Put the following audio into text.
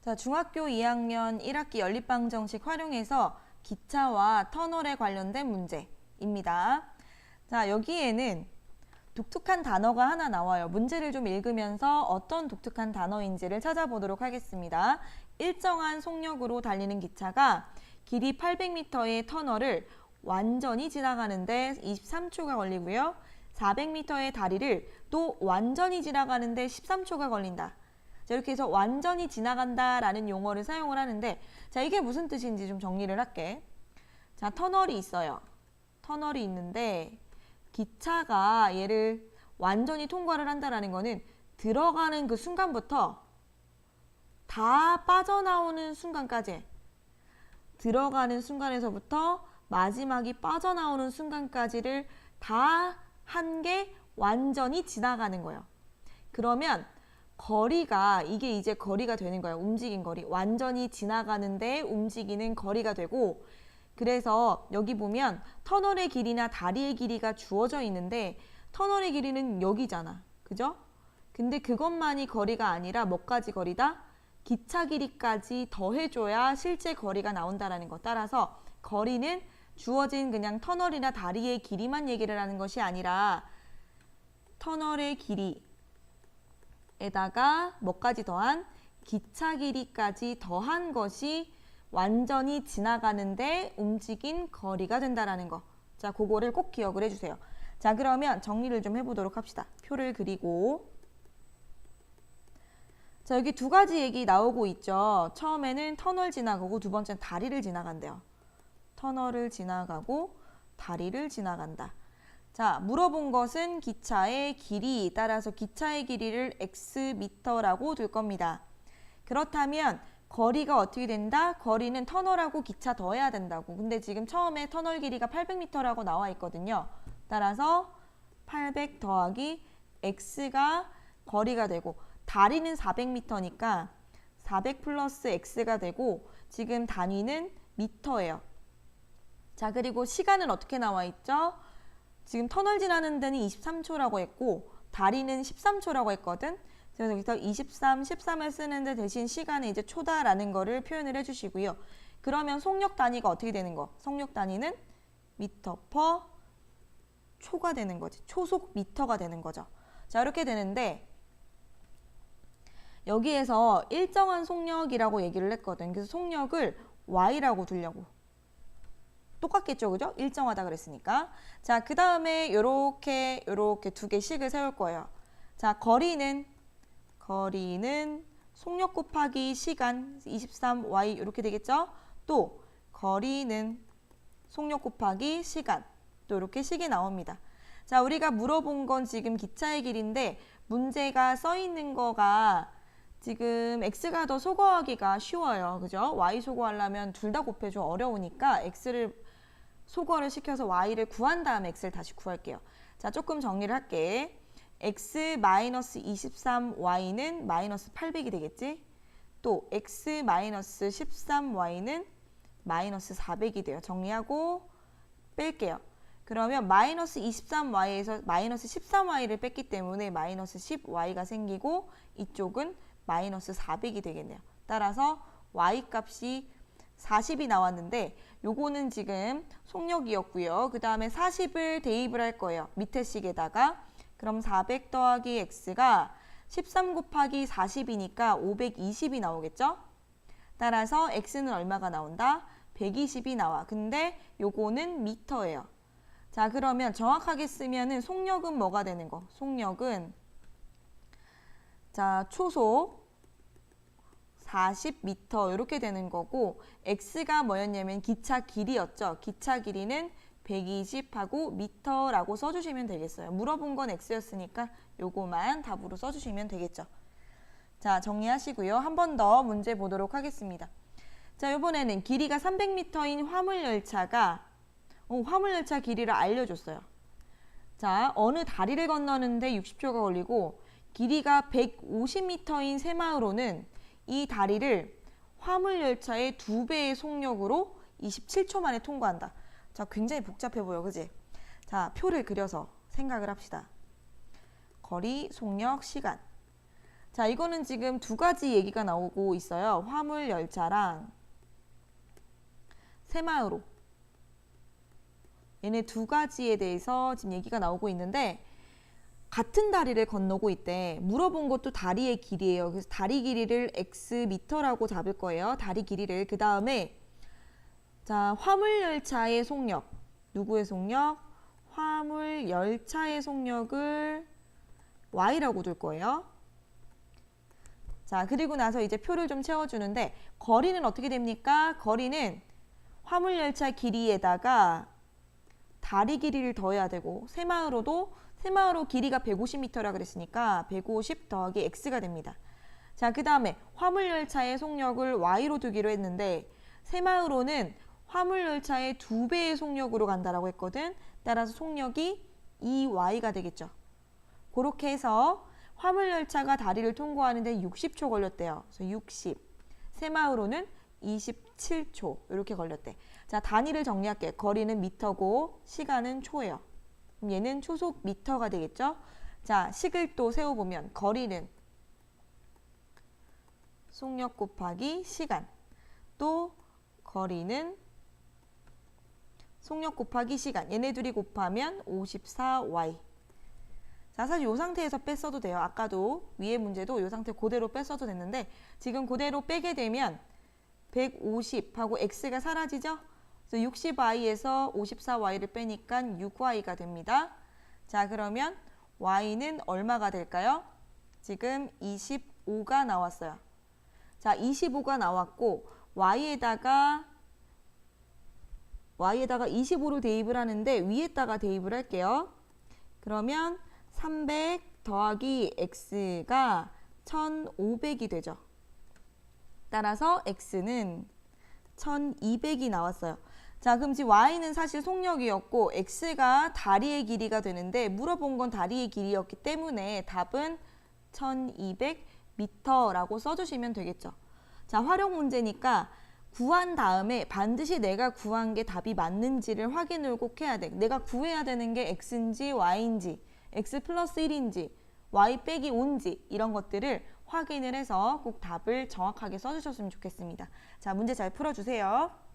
자, 중학교 2학년 1학기 연립방 정식 활용해서 기차와 터널에 관련된 문제입니다. 자, 여기에는 독특한 단어가 하나 나와요. 문제를 좀 읽으면서 어떤 독특한 단어인지를 찾아보도록 하겠습니다. 일정한 속력으로 달리는 기차가 길이 800m의 터널을 완전히 지나가는데 23초가 걸리고요. 400m의 다리를 또 완전히 지나가는데 13초가 걸린다. 자, 이렇게 해서 완전히 지나간다 라는 용어를 사용을 하는데, 자, 이게 무슨 뜻인지 좀 정리를 할게. 자, 터널이 있어요. 터널이 있는데 기차가 얘를 완전히 통과를 한다라는 거는 들어가는 그 순간부터 다 빠져나오는 순간까지, 들어가는 순간에서부터 마지막이 빠져나오는 순간까지를 다 한 게 완전히 지나가는 거예요. 그러면 거리가, 이게 이제 거리가 되는 거예요. 움직인 거리. 완전히 지나가는데 움직이는 거리가 되고, 그래서 여기 보면 터널의 길이나 다리의 길이가 주어져 있는데 터널의 길이는 여기잖아. 그죠? 근데 그것만이 거리가 아니라 뭐까지 거리다? 기차 길이까지 더해줘야 실제 거리가 나온다라는 것. 따라서 거리는 주어진 그냥 터널이나 다리의 길이만 얘기를 하는 것이 아니라 터널의 길이에다가 뭐까지 더한? 기차 길이까지 더한 것이 완전히 지나가는데 움직인 거리가 된다라는 거. 자, 그거를 꼭 기억을 해주세요. 자, 그러면 정리를 좀 해보도록 합시다. 표를 그리고. 자, 여기 두 가지 얘기 나오고 있죠. 처음에는 터널 지나가고 두 번째는 다리를 지나간대요. 터널을 지나가고 다리를 지나간다. 자, 물어본 것은 기차의 길이, 따라서 기차의 길이를 x미터라고 둘 겁니다. 그렇다면 거리가 어떻게 된다? 거리는 터널하고 기차 더해야 된다고. 근데 지금 처음에 터널 길이가 800m라고 나와 있거든요. 따라서 800 더하기 x가 거리가 되고, 다리는 400m니까 400 플러스 x가 되고, 지금 단위는 미터예요. 자, 그리고 시간은 어떻게 나와 있죠? 지금 터널 지나는 데는 23초라고 했고 다리는 13초라고 했거든. 그래서 여기서 23, 13을 쓰는데 대신 시간은 이제 초다라는 거를 표현을 해주시고요. 그러면 속력 단위가 어떻게 되는 거? 속력 단위는 미터 퍼 초가 되는 거지. 초속 미터가 되는 거죠. 자, 이렇게 되는데 여기에서 일정한 속력이라고 얘기를 했거든. 그래서 속력을 y라고 두려고. 똑같겠죠, 그죠? 일정하다 그랬으니까. 자, 그 다음에 요렇게 두 개씩을 세울 거예요. 자, 거리는 속력 곱하기 시간 23y 이렇게 되겠죠? 또 거리는 속력 곱하기 시간, 또 이렇게 식이 나옵니다. 자, 우리가 물어본 건 지금 기차의 길인데 문제가 써 있는 거가 지금 x가 더 소거하기가 쉬워요. 그죠? y 소거하려면 둘 다 곱해줘 어려우니까 x를 소거를 시켜서 y를 구한 다음에 x를 다시 구할게요. 자, 조금 정리를 할게. x-23y는 마이너스 800이 되겠지? 또 x-13y는 마이너스 400이 돼요. 정리하고 뺄게요. 그러면 마이너스 23y에서 마이너스 13y를 뺐기 때문에 마이너스 10y가 생기고 이쪽은 마이너스 400이 되겠네요. 따라서 y 값이 40이 나왔는데 요거는 지금 속력이었고요. 그 다음에 40을 대입을 할 거예요. 밑에 식에다가. 그럼 400 더하기 x가 13 곱하기 40이니까 520이 나오겠죠? 따라서 x는 얼마가 나온다? 120이 나와. 근데 요거는 미터예요. 자, 그러면 정확하게 쓰면은 속력은 뭐가 되는 거? 속력은 자, 초속 40m 이렇게 되는 거고, x가 뭐였냐면 기차 길이였죠. 기차 길이는 120하고 미터라고 써주시면 되겠어요. 물어본 건 x였으니까 요거만 답으로 써주시면 되겠죠. 자, 정리하시고요. 한 번 더 문제 보도록 하겠습니다. 자, 이번에는 길이가 300m인 화물열차가 화물열차 길이를 알려줬어요. 자, 어느 다리를 건너는데 60초가 걸리고 길이가 150m인 새마을호는 이 다리를 화물열차의 2배의 속력으로 27초 만에 통과한다. 자, 굉장히 복잡해 보여, 그지? 자, 표를 그려서 생각을 합시다. 거리, 속력, 시간. 자, 이거는 지금 두 가지 얘기가 나오고 있어요. 화물 열차랑 새마을호. 얘네 두 가지에 대해서 지금 얘기가 나오고 있는데 같은 다리를 건너고 있대. 물어본 것도 다리의 길이에요. 그래서 다리 길이를 x미터라고 잡을 거예요. 다리 길이를. 그 다음에 자, 화물 열차의 속력. 누구의 속력? 화물 열차의 속력을 y라고 둘 거예요. 자, 그리고 나서 이제 표를 좀 채워주는데 거리는 어떻게 됩니까? 거리는 화물 열차 길이에다가 다리 길이를 더해야 되고 새마을호 길이가 150m라 그랬으니까 150 더하기 x가 됩니다. 자, 그 다음에 화물 열차의 속력을 y로 두기로 했는데 새마을호는 화물 열차의 2배의 속력으로 간다라고 했거든. 따라서 속력이 2y가 되겠죠. 그렇게 해서 화물 열차가 다리를 통과하는데 60초 걸렸대요. 그래서 60. 새마을호는 27초 이렇게 걸렸대. 자, 단위를 정리할게. 거리는 미터고 시간은 초예요. 그럼 얘는 초속 미터가 되겠죠. 자, 식을 또 세워보면 거리는 속력 곱하기 시간, 또 거리는 속력 곱하기 시간. 얘네 둘이 곱하면 54y. 자, 사실 이 상태에서 뺐어도 돼요. 아까도 위에 문제도 이 상태 그대로 뺐어도 됐는데 지금 그대로 빼게 되면 150하고 x가 사라지죠? 그래서 60y에서 54y를 빼니까 6y가 됩니다. 자, 그러면 y는 얼마가 될까요? 지금 25가 나왔어요. 자, 25가 나왔고 y에다가 25로 대입을 하는데 위에다가 대입을 할게요. 그러면 300 더하기 x가 1500이 되죠. 따라서 x는 1200이 나왔어요. 자, 그럼 지금 y는 사실 속력이었고 x가 다리의 길이가 되는데 물어본 건 다리의 길이였기 때문에 답은 1200m라고 써주시면 되겠죠. 자, 활용 문제니까 구한 다음에 반드시 내가 구한 게 답이 맞는지를 확인을 꼭 해야 돼. 내가 구해야 되는 게 x인지 y인지, x 플러스 1인지, y 빼기 5인지 이런 것들을 확인을 해서 꼭 답을 정확하게 써주셨으면 좋겠습니다. 자, 문제 잘 풀어주세요.